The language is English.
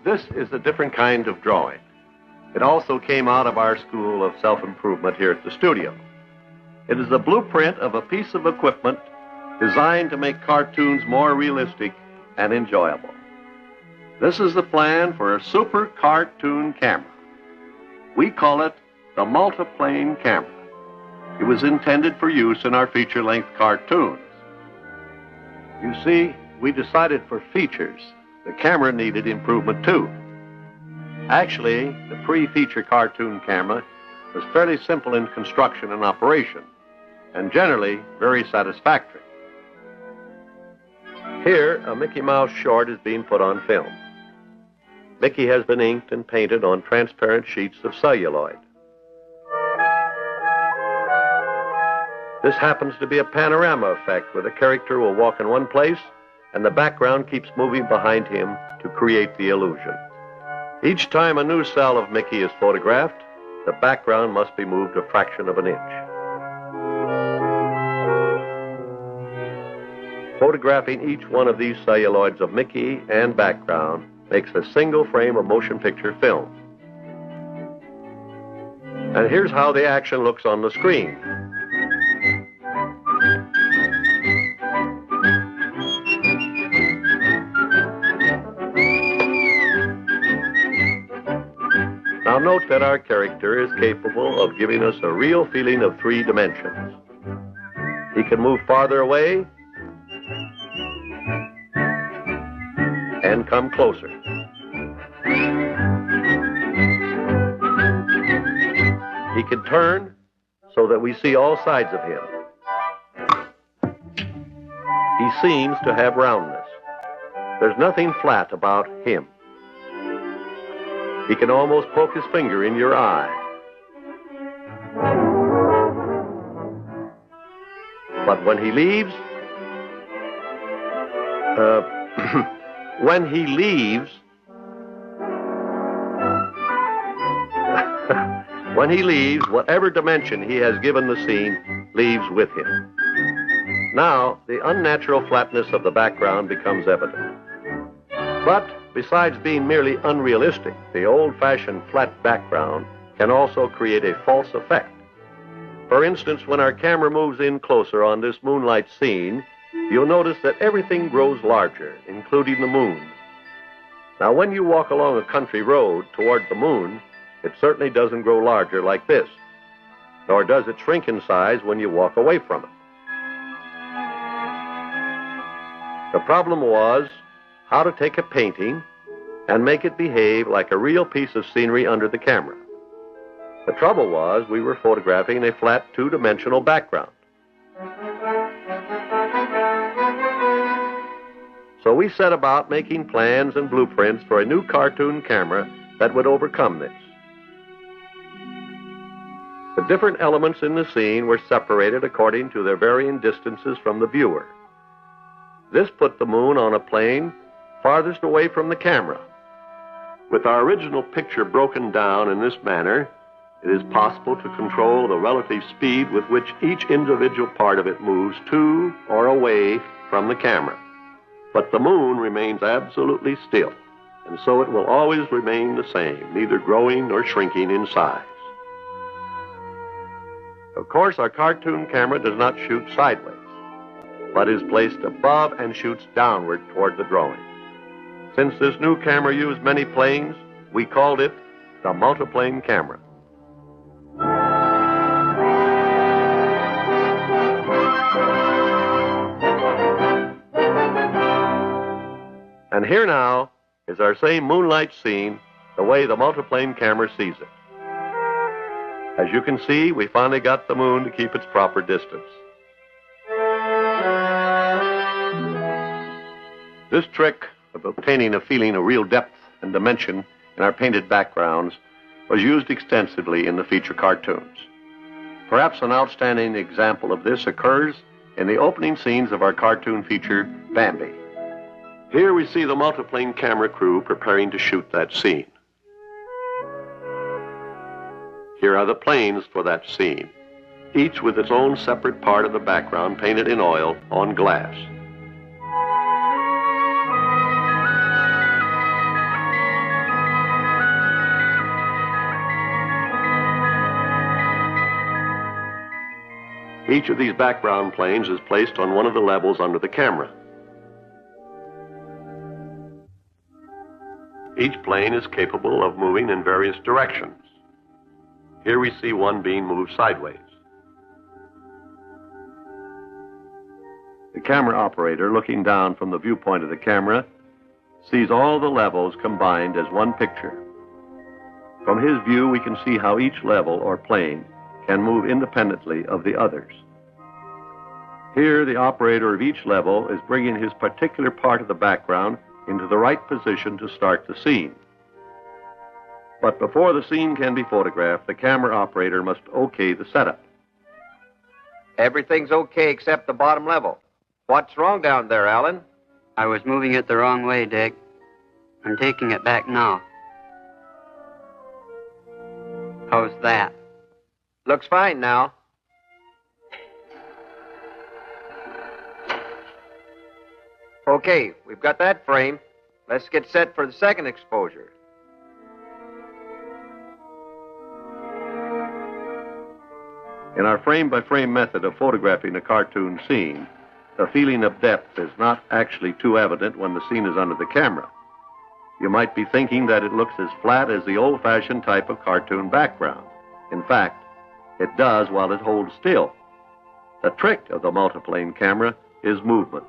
This is a different kind of drawing. It also came out of our school of self-improvement here at the studio. It is a blueprint of a piece of equipment designed to make cartoons more realistic and enjoyable. This is the plan for a super cartoon camera. We call it the Multiplane camera. It was intended for use in our feature-length cartoons. You see, we decided for features, the camera needed improvement too. Actually, the pre-feature cartoon camera was fairly simple in construction and operation, and generally very satisfactory. Here, a Mickey Mouse short is being put on film. Mickey has been inked and painted on transparent sheets of celluloid. This happens to be a panorama effect where the character will walk in one place and the background keeps moving behind him to create the illusion. Each time a new cell of Mickey is photographed, the background must be moved a fraction of an inch. Photographing each one of these celluloids of Mickey and background makes a single frame of motion picture film. And here's how the action looks on the screen. Now note that our character is capable of giving us a real feeling of 3 dimensions. He can move farther away and come closer. He can turn so that we see all sides of him. He seems to have roundness. There's nothing flat about him. He can almost poke his finger in your eye. But when he leaves, when he leaves, whatever dimension he has given the scene leaves with him. Now, the unnatural flatness of the background becomes evident. But besides being merely unrealistic, the old-fashioned flat background can also create a false effect. For instance, when our camera moves in closer on this moonlight scene, you'll notice that everything grows larger, including the moon. Now, when you walk along a country road toward the moon, it certainly doesn't grow larger like this, nor does it shrink in size when you walk away from it. The problem was how to take a painting and make it behave like a real piece of scenery under the camera. The trouble was we were photographing a flat 2-dimensional background. So we set about making plans and blueprints for a new cartoon camera that would overcome this. The different elements in the scene were separated according to their varying distances from the viewer. This put the moon on a plane farthest away from the camera. With our original picture broken down in this manner, it is possible to control the relative speed with which each individual part of it moves to or away from the camera. But the moon remains absolutely still, and so it will always remain the same, neither growing nor shrinking in size. Of course, our cartoon camera does not shoot sideways, but is placed above and shoots downward toward the drawing. Since this new camera used many planes, we called it the Multiplane camera. And here now is our same moonlight scene, the way the Multiplane camera sees it. As you can see, we finally got the moon to keep its proper distance. This trick of obtaining a feeling of real depth and dimension in our painted backgrounds was used extensively in the feature cartoons. Perhaps an outstanding example of this occurs in the opening scenes of our cartoon feature, Bambi. Here we see the Multiplane camera crew preparing to shoot that scene. Here are the planes for that scene, each with its own separate part of the background painted in oil on glass. Each of these background planes is placed on one of the levels under the camera. Each plane is capable of moving in various directions. Here we see one being moved sideways. The camera operator, looking down from the viewpoint of the camera, sees all the levels combined as one picture. From his view, we can see how each level or plane can move independently of the others. Here, the operator of each level is bringing his particular part of the background into the right position to start the scene. But before the scene can be photographed, the camera operator must okay the setup. Everything's okay except the bottom level. What's wrong down there, Alan? I was moving it the wrong way, Dick. I'm taking it back now. How's that? Looks fine now. Okay, we've got that frame. Let's get set for the second exposure. In our frame-by-frame method of photographing a cartoon scene, the feeling of depth is not actually too evident when the scene is under the camera. You might be thinking that it looks as flat as the old-fashioned type of cartoon background. In fact, it does while it holds still. The trick of the multiplane camera is movement.